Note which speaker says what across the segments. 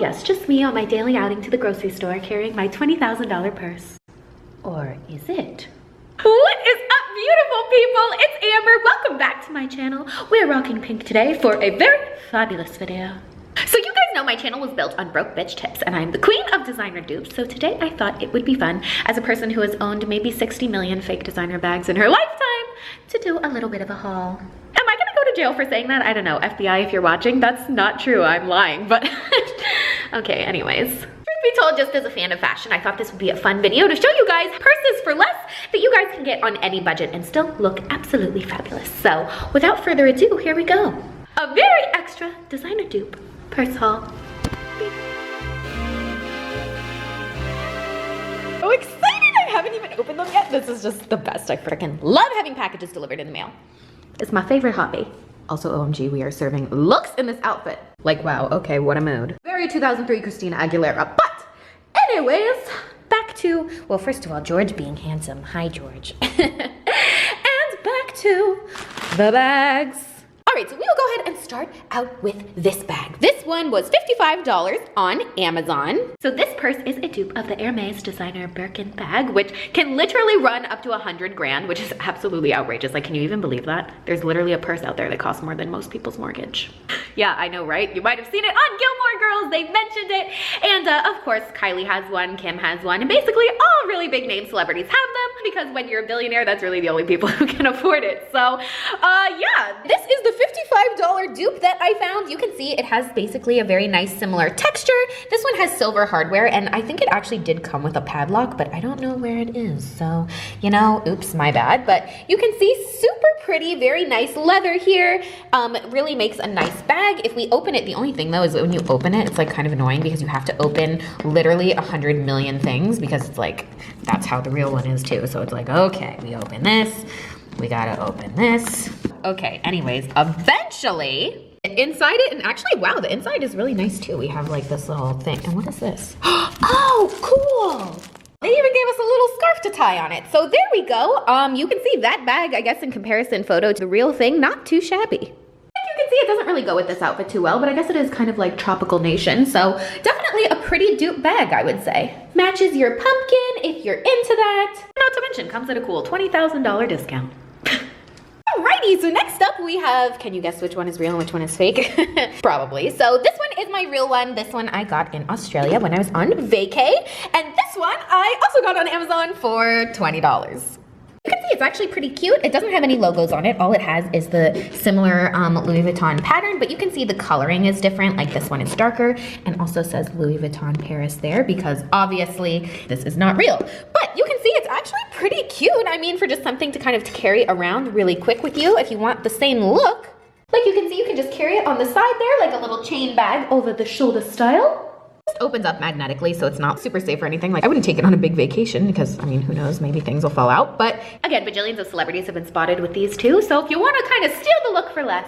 Speaker 1: yes, just me on my daily outing to the grocery store carrying my $20,000 purse. Or is it? What is up, beautiful people? It's Amber. Welcome back to my channel. We're rocking pink today for a very fabulous video. So you guys know my channel was built on broke bitch tips, and I'm the queen of designer dupes. So today I thought it would be fun, as a person who has owned maybe 60 million fake designer bags in her lifetime, to do a little bit of a haul. Am I gonna go to jail for saying that? I don't know. FBI, if you're watching, that's not true. I'm lying, but okay, anyways. Truth be told, just as a fan of fashion, I thought this would be a fun video to show you guys purses for less that you guys can get on any budget and still look absolutely fabulous. So without further ado, here we go. A very extra designer dupe purse haul. So excited! I haven't even opened them yet. This is just the best. I freaking love having packages delivered in the mail. It's my favorite hobby. Also, OMG, we are serving looks in this outfit. Like, wow, okay, what a mood. Very 2003 Christina Aguilera. But anyways, back to, well, first of all, George being handsome. Hi, George. And back to the bags. All right, so we will go ahead and start out with this bag. This one was $55 on Amazon. So this purse is a dupe of the Hermes designer Birkin bag, which can literally run up to 100 grand, which is absolutely outrageous. Like, can you even believe that? There's literally a purse out there that costs more than most people's mortgage. Yeah, I know, right? You might have seen it on Gilmore Girls. They mentioned it. And of course, Kylie has one, Kim has one, and basically all really big name celebrities have them, because when you're a billionaire, that's really the only people who can afford it. So yeah, this is the $55 dupe that I found. You can see it has basically a very nice similar texture. This one has silver hardware, and I think it actually did come with a padlock, but I don't know where it is. So, you know, oops, my bad. But you can see super pretty, very nice leather here. It really makes a nice bag. If we open it, the only thing though is that when you open it, it's like kind of annoying because you have to open literally 100 million things, because it's like, that's how the real one is too. So it's like, okay, we open this, we gotta open this. Okay, anyways, eventually, inside it, and actually, wow, the inside is really nice too. We have like this little thing, and what is this? Oh, cool! They even gave us a little scarf to tie on it. So there we go. You can see that bag, I guess in comparison photo to the real thing, not too shabby. You can see it doesn't really go with this outfit too well, but I guess it is kind of like tropical nation. So definitely a pretty dupe bag, I would say. Matches your pumpkin if you're into that. Not to mention, comes at a cool $20,000 discount. Alrighty, so next up we have, can you guess which one is real and which one is fake? Probably. So this one is my real one. This one I got in Australia when I was on vacay. And this one I also got on Amazon for $20. You can see it's actually pretty cute. It doesn't have any logos on it. All it has is the similar Louis Vuitton pattern, but you can see the coloring is different. Like this one is darker and also says Louis Vuitton Paris there, because obviously this is not real. But you can see it's actually pretty cute. I mean, for just something to kind of carry around really quick with you if you want the same look. Like you can see, you can just carry it on the side there like a little chain bag over the shoulder style. It opens up magnetically, so it's not super safe or anything. Like, I wouldn't take it on a big vacation because, I mean, who knows, maybe things will fall out. But again, bajillions of celebrities have been spotted with these too. So if you want to kind of steal the look for less,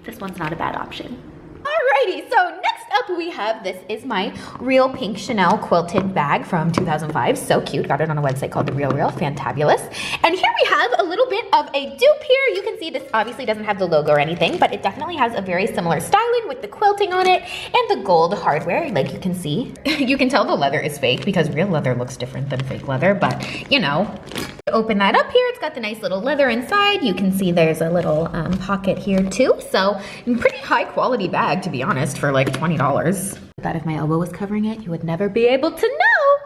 Speaker 1: this one's not a bad option. Alrighty, so next up we have, this is my real pink Chanel quilted bag from 2005. So cute. Got it on a website called The Real Real. Fantabulous. And here we have a little bit of a dupe here. You can see this obviously doesn't have the logo or anything, but it definitely has a very similar styling with the quilting on it and the gold hardware. Like you can see, you can tell the leather is fake because real leather looks different than fake leather, but you know. Open that up here, it's got the nice little leather inside. You can see there's a little pocket here too. So pretty high quality bag, to be honest, for like $20. That if my elbow was covering it, you would never be able to know.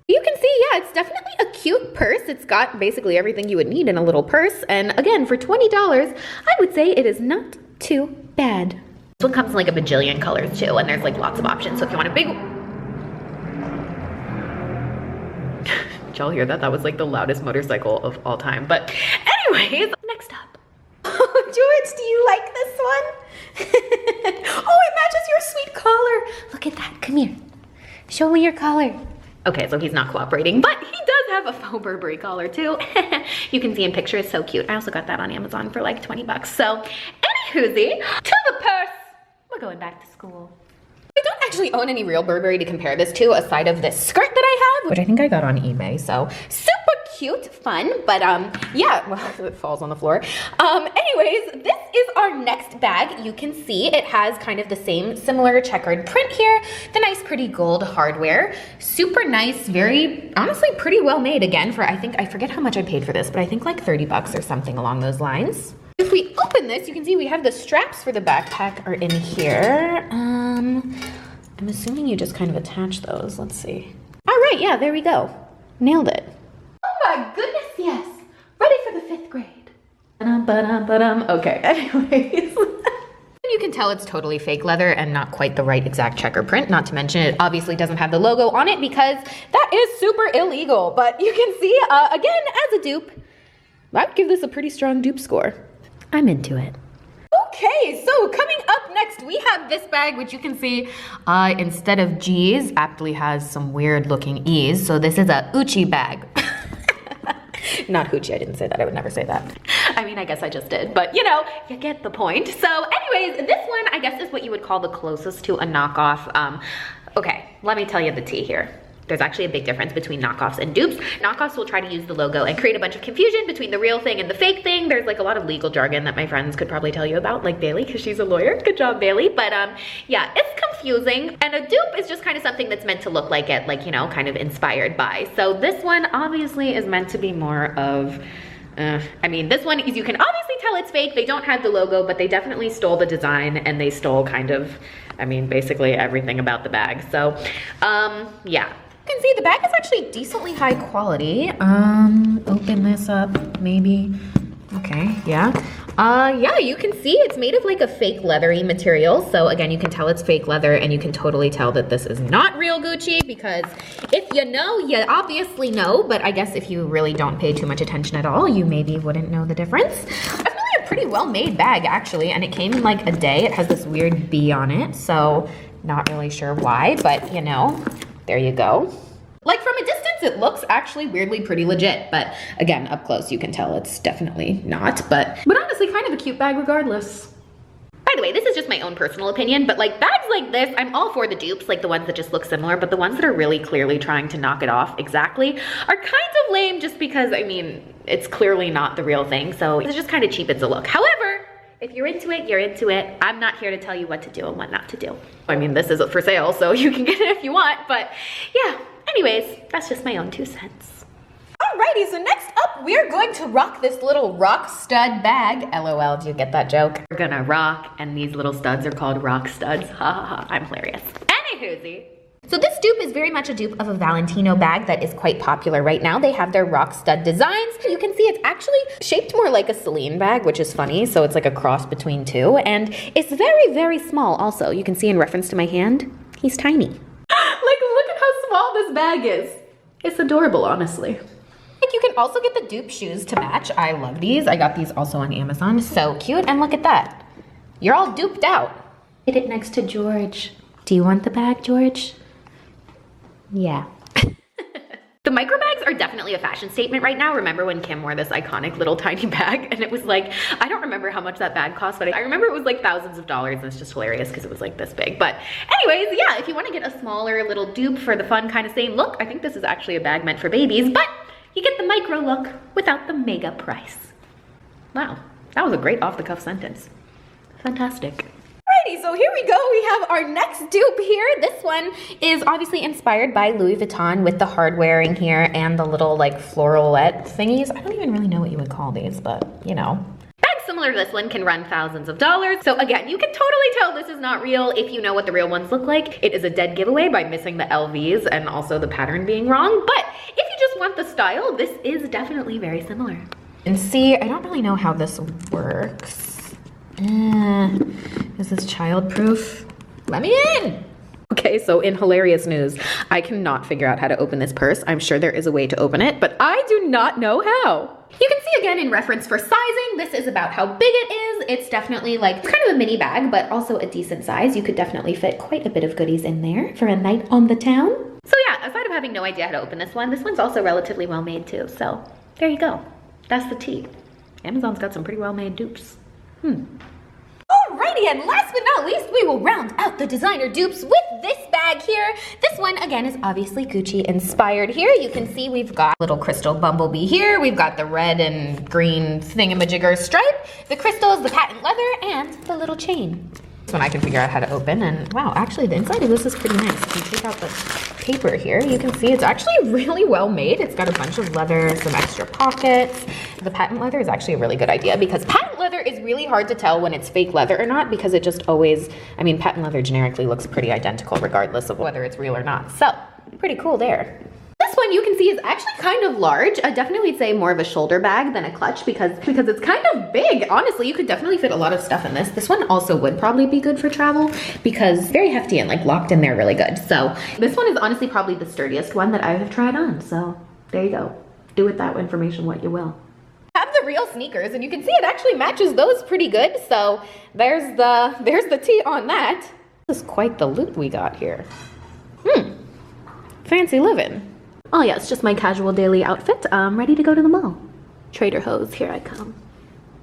Speaker 1: You can see, yeah, it's definitely a cute purse. It's got basically everything you would need in a little purse. And again, for $20, I would say it is not too bad. This one comes in like a bajillion colors too, and there's like lots of options. So if you want a big, did y'all hear that? That was like the loudest motorcycle of all time. But anyways, next up. Oh, George, do you like this one? Oh, it matches your sweet collar. Look at that. Come here. Show me your collar. Okay, so he's not cooperating, but he does have a faux Burberry collar too. You can see in pictures, so cute. I also got that on Amazon for like 20 bucks. So, anywhoozy, to the purse. We're going back to school. I don't actually own any real Burberry to compare this to, aside of this skirt that I have, which I think I got on eBay, so super cute, fun, but yeah, well, it falls on the floor. Anyways, this is our next bag. You can see it has kind of the same similar checkered print here, the nice pretty gold hardware. Super nice, very, honestly, pretty well made. Again, for I forget how much I paid for this, but I think like 30 bucks or something along those lines. If we open this, you can see we have the straps for the backpack are in here. I'm assuming you just kind of attach those. Let's see. All right, yeah, there we go. Nailed it. Oh my goodness, yes. Ready for the 5th grade. Okay, anyways. You can tell it's totally fake leather and not quite the right exact checker print. Not to mention it obviously doesn't have the logo on it because that is super illegal. But you can see, again, as a dupe, I'd give this a pretty strong dupe score. I'm into it. Okay, so coming up next, we have this bag, which you can see instead of G's, aptly has some weird looking E's. So this is a Uchi bag. Not hoochie, I didn't say that, I would never say that. I mean, I guess I just did, but you know, you get the point. So anyways, this one, I guess is what you would call the closest to a knockoff. Okay, let me tell you the tea here. There's actually a big difference between knockoffs and dupes. Knockoffs will try to use the logo and create a bunch of confusion between the real thing and the fake thing. There's like a lot of legal jargon that my friends could probably tell you about, like Bailey, because she's a lawyer. Good job, Bailey. But yeah, it's confusing. And a dupe is just kind of something that's meant to look like it, like, you know, kind of inspired by. So this one obviously is meant to be more of, I mean, this one is, you can obviously tell it's fake. They don't have the logo, but they definitely stole the design and they stole kind of, I mean, basically everything about the bag. So, yeah. You can see the bag is actually decently high quality. Open this up, maybe. Okay, yeah. Yeah, you can see it's made of like a fake leathery material. So again, you can tell it's fake leather and you can totally tell that this is not real Gucci because if you know, you obviously know, but I guess if you really don't pay too much attention at all, you maybe wouldn't know the difference. It's really a pretty well-made bag actually, and it came in like a day. It has this weird bee on it, so not really sure why, but you know, there you go. Like from a distance, it looks actually weirdly pretty legit, but again, up close, you can tell it's definitely not, but honestly, kind of a cute bag regardless. By the way, this is just my own personal opinion, but like bags like this, I'm all for the dupes, like the ones that just look similar, but the ones that are really clearly trying to knock it off exactly are kind of lame just because, I mean, it's clearly not the real thing, so it just kind of cheapens the look. However, if you're into it, you're into it. I'm not here to tell you what to do and what not to do. I mean, this is for sale, so you can get it if you want, but yeah. Anyways, that's just my own 2 cents. Alrighty, so next up, we're going to rock this little rock stud bag. LOL, do you get that joke? We're gonna rock, and these little studs are called rock studs. Ha ha ha, I'm hilarious. Anywhoosie. So this dupe is very much a dupe of a Valentino bag that is quite popular right now. They have their rock stud designs. You can see it's actually shaped more like a Celine bag, which is funny. So it's like a cross between two, and it's very, very small also. You can see in reference to my hand, he's tiny. Like, look at how small this bag is. It's adorable, honestly. Like, you can also get the dupe shoes to match. I love these. I got these also on Amazon. So cute. And look at that. You're all duped out. Get it next to George. Do you want the bag, George? Yeah. The micro bags are definitely a fashion statement right now. Remember when Kim wore this iconic little tiny bag and it was like, I don't remember how much that bag cost, but I remember it was like thousands of dollars, and it's just hilarious because it was like this big. But anyways, yeah, if you want to get a smaller little dupe for the fun kind of same look, I think this is actually a bag meant for babies, but you get the micro look without the mega price. Wow, that was a great off-the-cuff sentence. Fantastic. Alrighty, so here we go. We have our next dupe here. This one is obviously inspired by Louis Vuitton with the hardware in here and the little like floralette thingies. I don't even really know what you would call these, but you know. Bags similar to this one can run thousands of dollars. So again, you can totally tell this is not real if you know what the real ones look like. It is a dead giveaway by missing the LVs and also the pattern being wrong. But if you just want the style, this is definitely very similar. And see, I don't really know how this works. Is this child-proof? Let me in! Okay, so in hilarious news, I cannot figure out how to open this purse. I'm sure there is a way to open it, but I do not know how. You can see again in reference for sizing, this is about how big it is. It's definitely like, it's kind of a mini bag, but also a decent size. You could definitely fit quite a bit of goodies in there for a night on the town. So yeah, aside of having no idea how to open this one's also relatively well made too. So there you go. That's the tea. Amazon's got some pretty well made dupes. Alrighty, and last but not least, we will round out the designer dupes with this bag here. This one, again, is obviously Gucci inspired here. You can see we've got little crystal bumblebee here. We've got the red and green thingamajigger stripe, the crystals, the patent leather, and the little chain. This one I can figure out how to open, and wow, actually the inside of this is pretty nice. If you take out the paper here, you can see it's actually really well made. It's got a bunch of leather, some extra pockets. The patent leather is actually a really good idea because patent leather is really hard to tell when it's fake leather or not because it just always, I mean, patent leather generically looks pretty identical regardless of whether it's real or not. So, pretty cool there. This one you can see is actually kind of large. I definitely say more of a shoulder bag than a clutch because it's kind of big. Honestly, you could definitely fit a lot of stuff in this. This one also would probably be good for travel because very hefty and like locked in there really good. So this one is honestly probably the sturdiest one that I have tried on. So there you go. Do with that information what you will. I have the real sneakers and you can see it actually matches those pretty good. So there's the T on that. This is quite the loot we got here. Fancy living. Oh yeah, it's just my casual daily outfit. I'm ready to go to the mall. Trader Hose, here I come.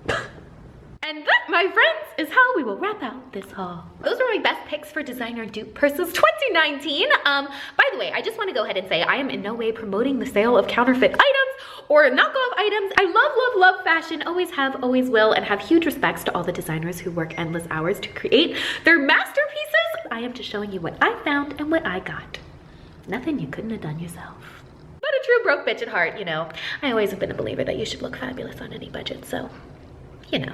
Speaker 1: And that, my friends, is how we will wrap out this haul. Those were my best picks for designer dupe purses 2019. By the way, I just want to go ahead and say I am in no way promoting the sale of counterfeit items or knockoff items. I love fashion, always have, always will, and have huge respects to all the designers who work endless hours to create their masterpieces. I am just showing you what I found and what I got. Nothing you couldn't have done yourself. But a true broke bitch at heart, you know. I always have been a believer that you should look fabulous on any budget, so, you know.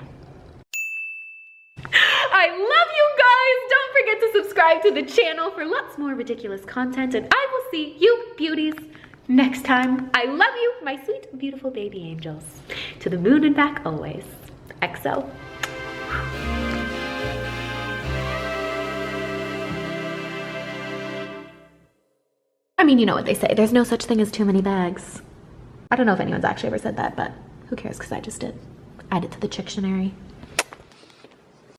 Speaker 1: I love you guys! Don't forget to subscribe to the channel for lots more ridiculous content, and I will see you beauties next time. I love you, my sweet, beautiful baby angels. To the moon and back always. XO. I mean, you know what they say, there's no such thing as too many bags. I don't know if anyone's actually ever said that, but who cares, because I just did. Add it to the Chictionary.